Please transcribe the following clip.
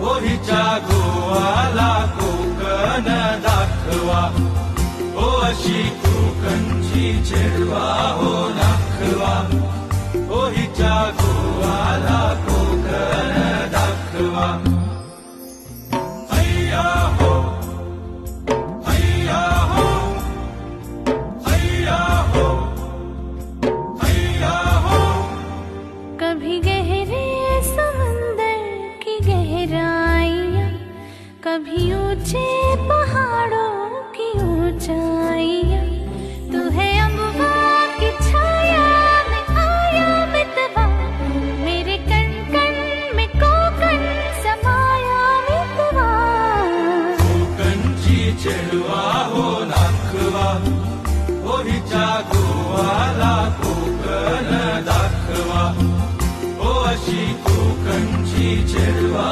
ओहीच्या गोवाला कोकण दाखवा, ओ अशी कोकणची चेडवा हो दाखवा, ओहीच्या गोवाला कोकण दाखवा. हैया हो, हैया हो, हैया हो, हैया हो. कभी गहरे समंदर की गहराइयाँ, कभी ऊंचे पहाड़ों की ऊंचाइयाँ, तू है अम्बा की छाया में आया मितवा, मेरे कण कण में कोकण समाया मितवा. कोकणची चेडवा हो दाखवा, ओहीच्या गोवाला कोकण दाखवा, ओ अशी कोकणची चेडवा